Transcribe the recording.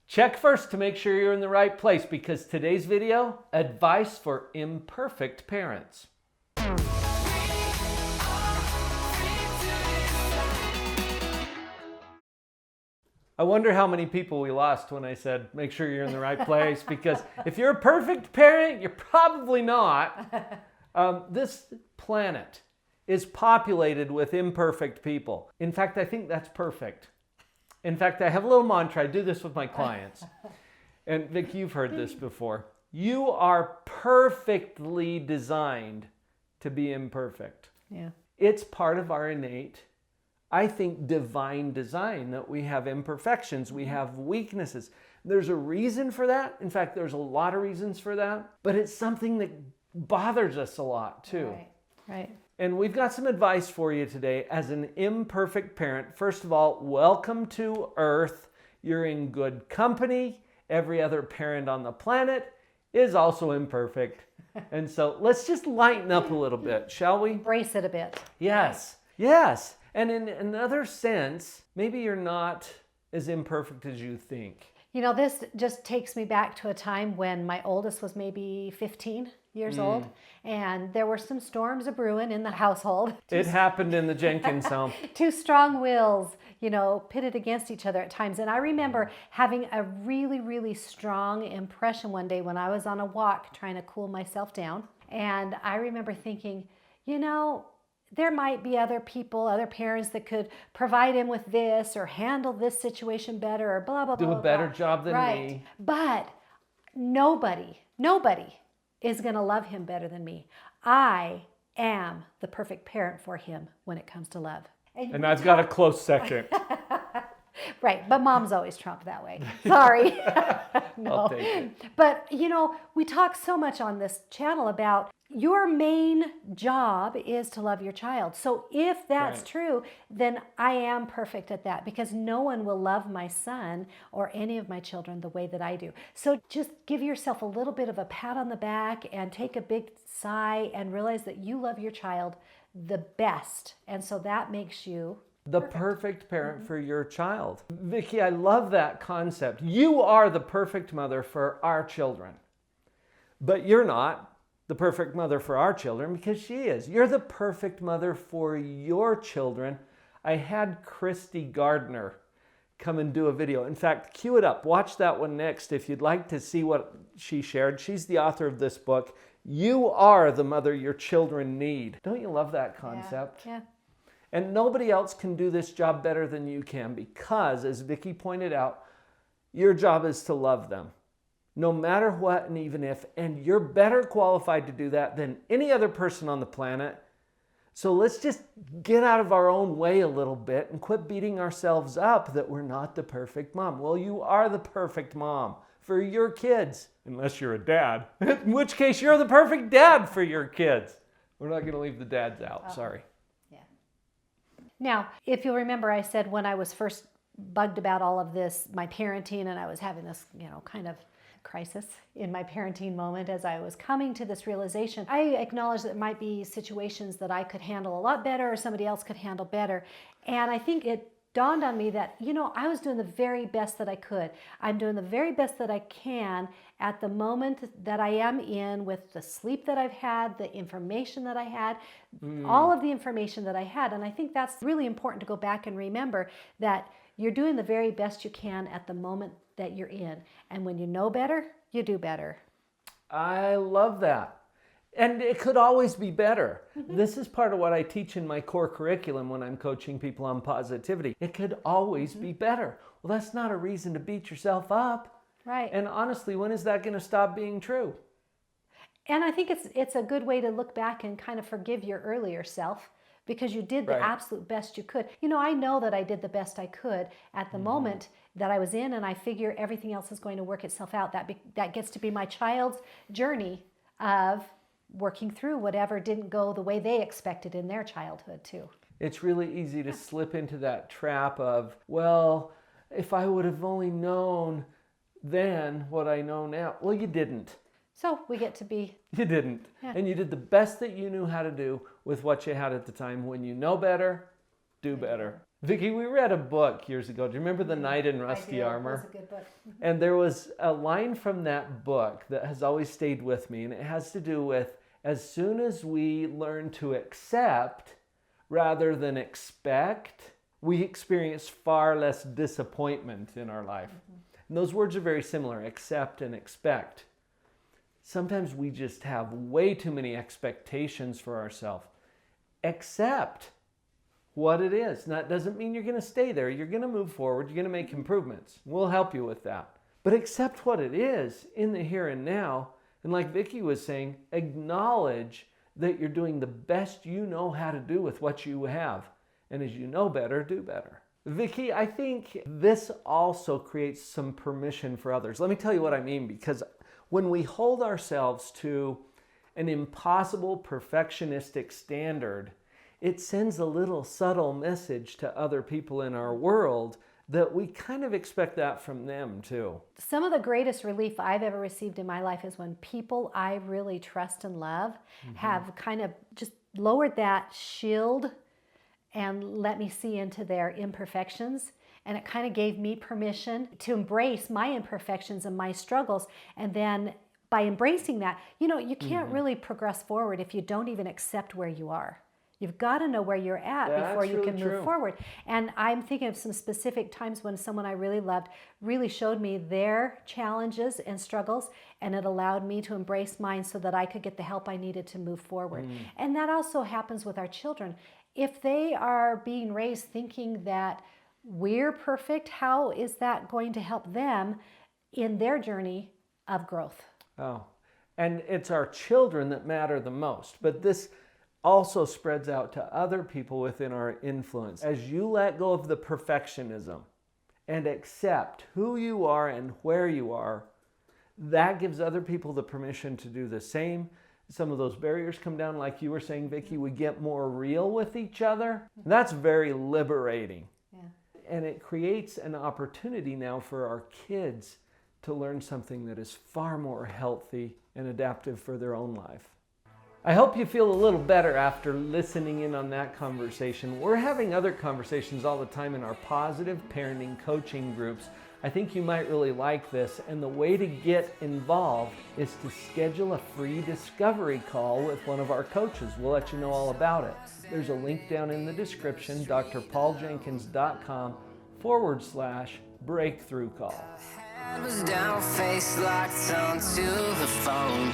Check first to make sure you're in the right place, because today's video, advice for imperfect parents. I wonder how many people we lost when I said, make sure you're in the right place, because if you're a perfect parent, you're probably not. This planet is populated with imperfect people. In fact, I think that's perfect. In fact, I have a little mantra. I do this with my clients. And Vic, you've heard this before. You are perfectly designed to be imperfect. Yeah. It's part of our innate, I think, divine design that we have imperfections, we have weaknesses. There's a reason for that. In fact, there's a lot of reasons for that, but it's something that bothers us a lot too. Right. And we've got some advice for you today as an imperfect parent. First of all, welcome to Earth. You're in good company. Every other parent on the planet is also imperfect. And so let's just lighten up a little bit, shall we? Embrace it a bit. Yes. Yes. And in another sense, maybe you're not as imperfect as you think. You know, this just takes me back to a time when my oldest was maybe 15 years old, and there were some storms a-brewing in the household. It happened in the Jenkins home. Two strong wills, you know, pitted against each other at times. And I remember having a really, really strong impression one day when I was on a walk trying to cool myself down. And I remember thinking, you know, there might be other people, other parents that could provide him with this or handle this situation better or blah, blah, blah. Do a better job than right. me. But nobody is going to love him better than me. I am the perfect parent for him when it comes to love. And I've got a close second. Right, but mom's always trump that way. Sorry. No. I'll take it. But, you know, we talk so much on this channel about your main job is to love your child. So if that's true, then I am perfect at that, because no one will love my son or any of my children the way that I do. So just give yourself a little bit of a pat on the back and take a big sigh and realize that you love your child the best. And so that makes you the perfect parent for your child. Vicki, I love that concept. You are the perfect mother for our children. But you're not the perfect mother for our children, because she is. You're the perfect mother for your children. I had Christy Gardner come and do a video. In fact, cue it up. Watch that one next if you'd like to see what she shared. She's the author of this book. You are the mother your children need. Don't you love that concept? Yeah. And nobody else can do this job better than you can, because, as Vicki pointed out, your job is to love them, no matter what and even if, and you're better qualified to do that than any other person on the planet. So let's just get out of our own way a little bit and quit beating ourselves up that we're not the perfect mom. Well, you are the perfect mom for your kids, unless you're a dad, in which case you're the perfect dad for your kids. We're not going to leave the dads out, sorry. Now, if you'll remember, I said when I was first bugged about all of this, my parenting, and I was having this, you know, kind of crisis in my parenting moment as I was coming to this realization, I acknowledged that there might be situations that I could handle a lot better or somebody else could handle better. And I think it dawned on me that, you know, I was doing the very best that I could. I'm doing the very best that I can at the moment that I am in, with the sleep that I've had, the information that I had, all of the information that I had. And I think that's really important to go back and remember that you're doing the very best you can at the moment that you're in. And when you know better, you do better. I love that. And it could always be better. This is part of what I teach in my core curriculum when I'm coaching people on positivity. It could always be better. Well, that's not a reason to beat yourself up. Right. And honestly, when is that going to stop being true? And I think it's a good way to look back and kind of forgive your earlier self, because you did the absolute best you could. You know, I know that I did the best I could at the moment that I was in, and I figure everything else is going to work itself out. That gets to be my child's journey of working through whatever didn't go the way they expected in their childhood too. It's really easy to slip into that trap of, well, if I would have only known then what I know now. Well, you didn't. So we get to be... You didn't. Yeah. And you did the best that you knew how to do with what you had at the time. When you know better, do better. Vicki, we read a book years ago. Do you remember The Knight in Rusty Armor? It was a good book. And there was a line from that book that has always stayed with me, and it has to do with as soon as we learn to accept rather than expect, we experience far less disappointment in our life. And those words are very similar, accept and expect. Sometimes we just have way too many expectations for ourselves. Accept what it is. That doesn't mean you're going to stay there. You're going to move forward. You're going to make improvements. We'll help you with that. But accept what it is in the here and now. And like Vicki was saying, acknowledge that you're doing the best you know how to do with what you have. And as you know better, do better. Vicki, I think this also creates some permission for others. Let me tell you what I mean, because when we hold ourselves to an impossible perfectionistic standard, it sends a little subtle message to other people in our world that we kind of expect that from them too. Some of the greatest relief I've ever received in my life is when people I really trust and love have kind of just lowered that shield and let me see into their imperfections. And it kind of gave me permission to embrace my imperfections and my struggles. And then by embracing that, you can't really progress forward if you don't even accept where you are. You've got to know where you're at before you can move forward. And I'm thinking of some specific times when someone I really loved really showed me their challenges and struggles, and it allowed me to embrace mine so that I could get the help I needed to move forward. And that also happens with our children. If they are being raised thinking that we're perfect, how is that going to help them in their journey of growth? Oh, and it's our children that matter the most. But this also spreads out to other people within our influence. As you let go of the perfectionism and accept who you are and where you are, that gives other people the permission to do the same. Some of those barriers come down, like you were saying, Vicki. We get more real with each other. That's very liberating. And it creates an opportunity now for our kids to learn something that is far more healthy and adaptive for their own life. I hope you feel a little better after listening in on that conversation. We're having other conversations all the time in our positive parenting coaching groups. I think you might really like this, and the way to get involved is to schedule a free discovery call with one of our coaches. We'll let you know all about it. There's a link down in the description, drpauljenkins.com/breakthrough call. Head was down, face locked onto the phone.